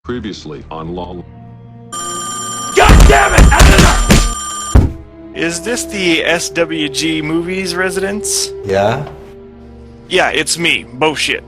Previously on LOL. God damn it! Is this the SWG Movies residence? Yeah? Yeah, it's me, Bullshit.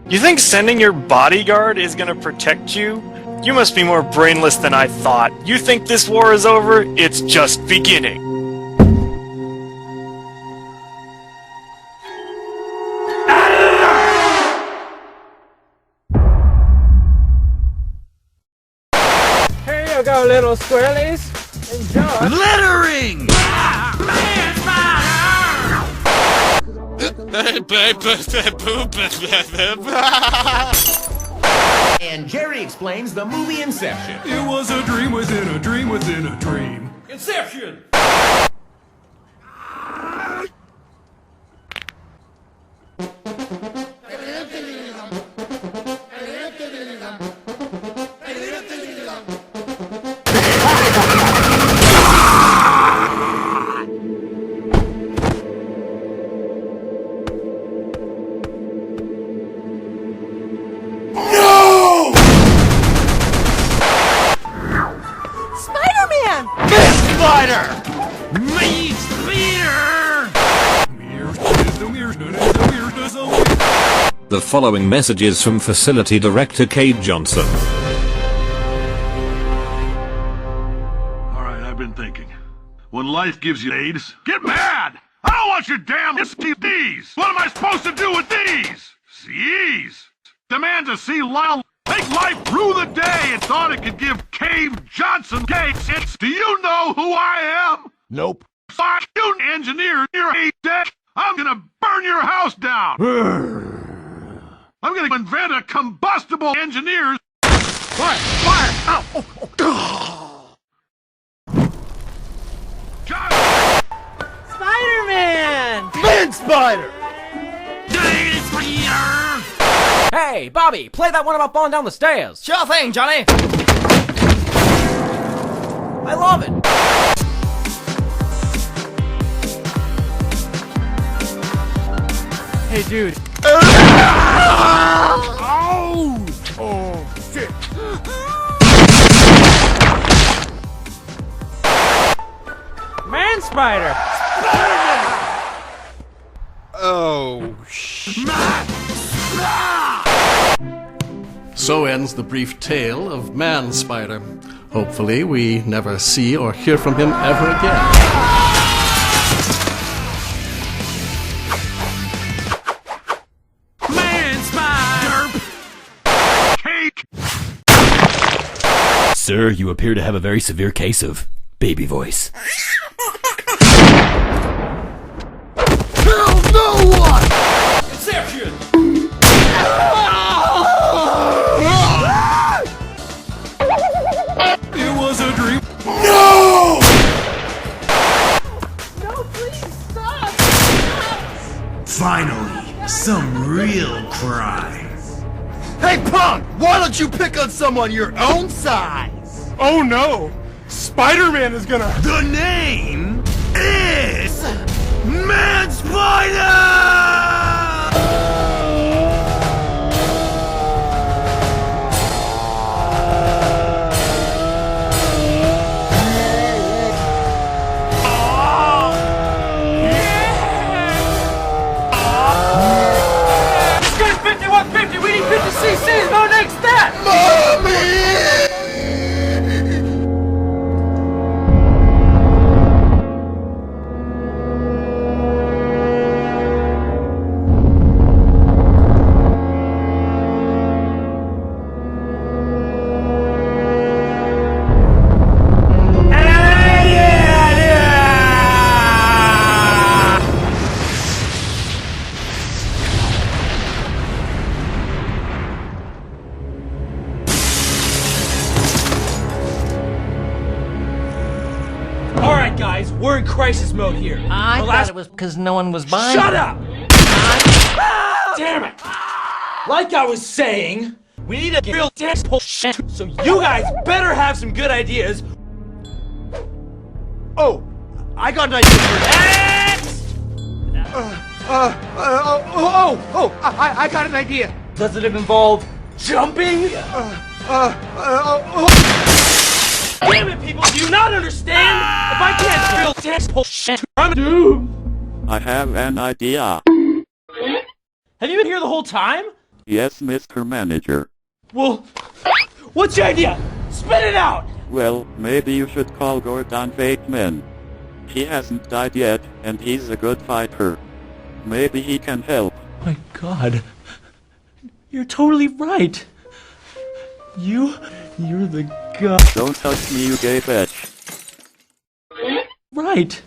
You think sending your bodyguard is gonna protect you? You must be more brainless than I thought. You think this war is over? It's just beginning. Here you go, little squirrelies. Enjoy. Littering! And Jerry explains the movie Inception. It was a dream within a dream within a dream. Inception! Spider-Man! Spider! Me Spider! The following message is from Facility Director Kate Johnson. Alright, I've been thinking. When life gives you AIDS, get mad! I don't want your damn STDs! What am I supposed to do with these? C's! Demand to see Lyle make life rue the day and thought it could give Cave Johnson case. Do you know who I am? Nope. Fuck you, engineer! You're a deck! I'm gonna burn your house down! I'm gonna invent a combustible engineer. Fire! Fire! Ow! Oh. Spider-Man! Man Spider! Hey, Bobby, play that one about falling down the stairs. Sure thing, Johnny! I love it. Hey, dude. Oh, shit. Man Spider! Oh, shit. So ends the brief tale of Man Spider. Hopefully, we never see or hear from him ever again. Man Spider! Cake! Sir, you appear to have a very severe case of baby voice. Tell no one! Inception! It was a dream. No! No, please, stop! Finally, some real crime. Hey, punk! Why don't you pick on someone your own size? Oh no! Spider-Man is gonna... The name is Man Spider! Let's get 5150! We need 50 cc's! No next step! Alright guys, we're in crisis mode here. I thought it was because no one was buying. Shut up! Damn it! Like I was saying, we need a real dance shit, so you guys better have some good ideas. Oh, I got an idea for Next! I got an idea. Does it involve jumping? Damn it, people! Do you not understand? If I can't build this bullshit, I'm doomed! I have an idea. Have you been here the whole time? Yes, Mr. Manager. Well, what's your idea? Spit it out! Well, maybe you should call Gordon Bateman. He hasn't died yet, and he's a good fighter. Maybe he can help. My God. You're totally right. You're the guy. Don't touch me, you gay bitch. Right.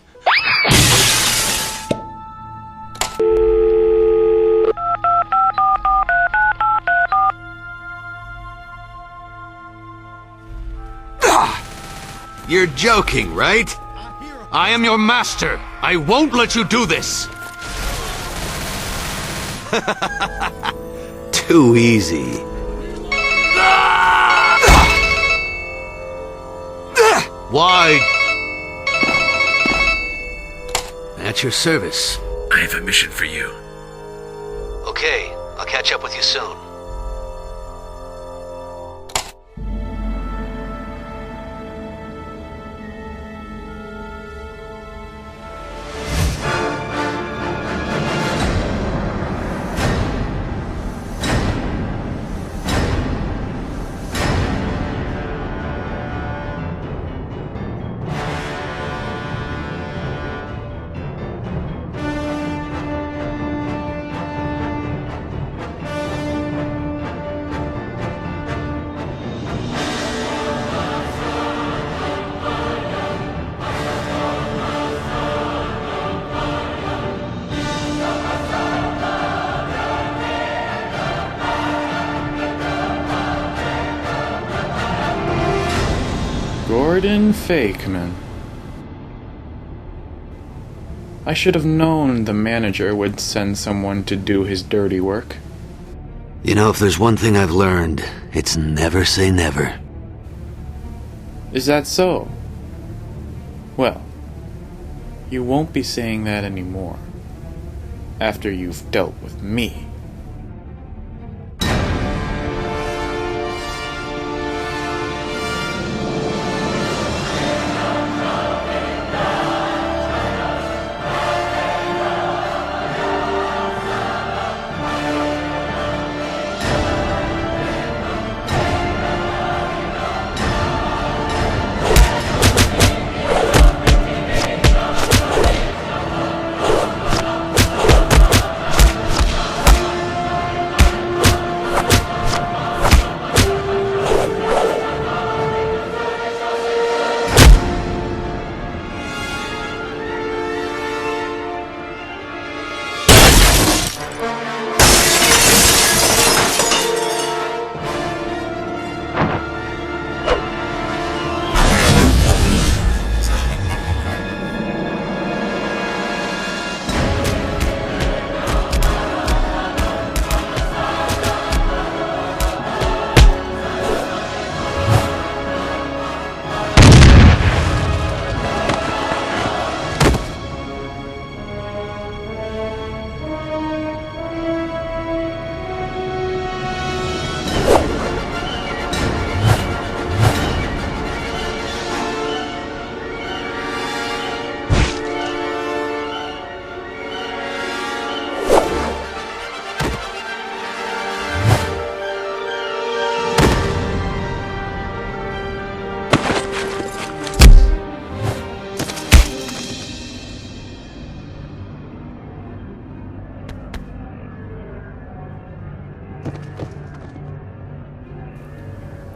You're joking, right? I am your master. I won't let you do this. Too easy. Why? At your service. I have a mission for you. Okay, I'll catch up with you soon. Gordon Fakeman. I should have known the manager would send someone to do his dirty work. You know, if there's one thing I've learned, it's never say never. Is that so? Well, you won't be saying that anymore. After you've dealt with me.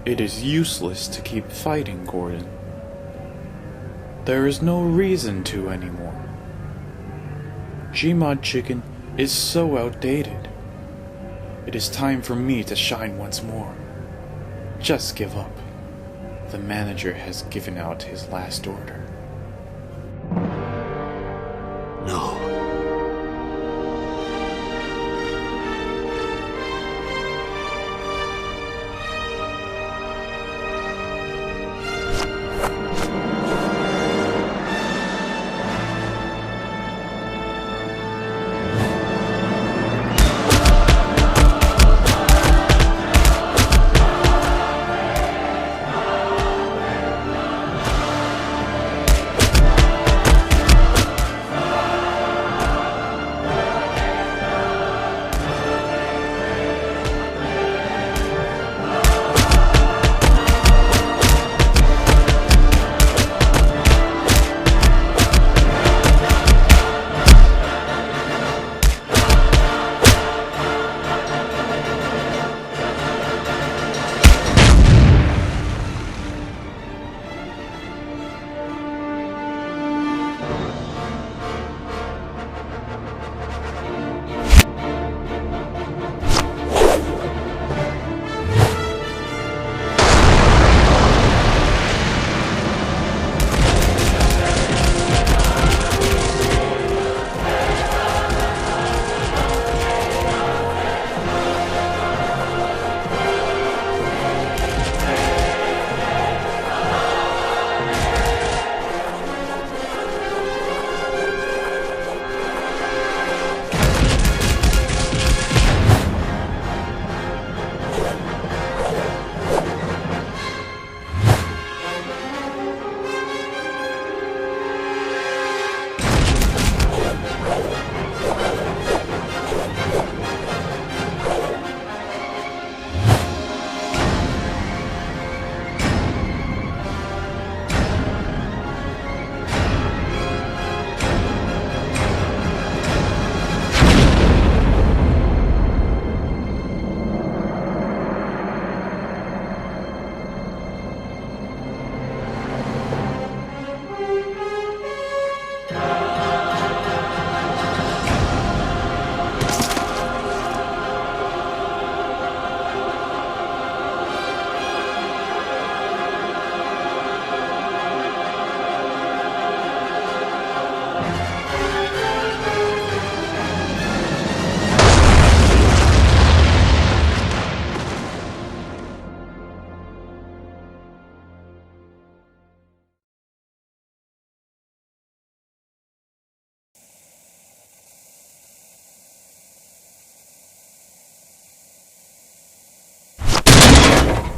It is useless to keep fighting, Gordon. There is no reason to anymore. Gmod chicken is so outdated. It is time for me to shine once more. Just give up. The manager has given out his last order.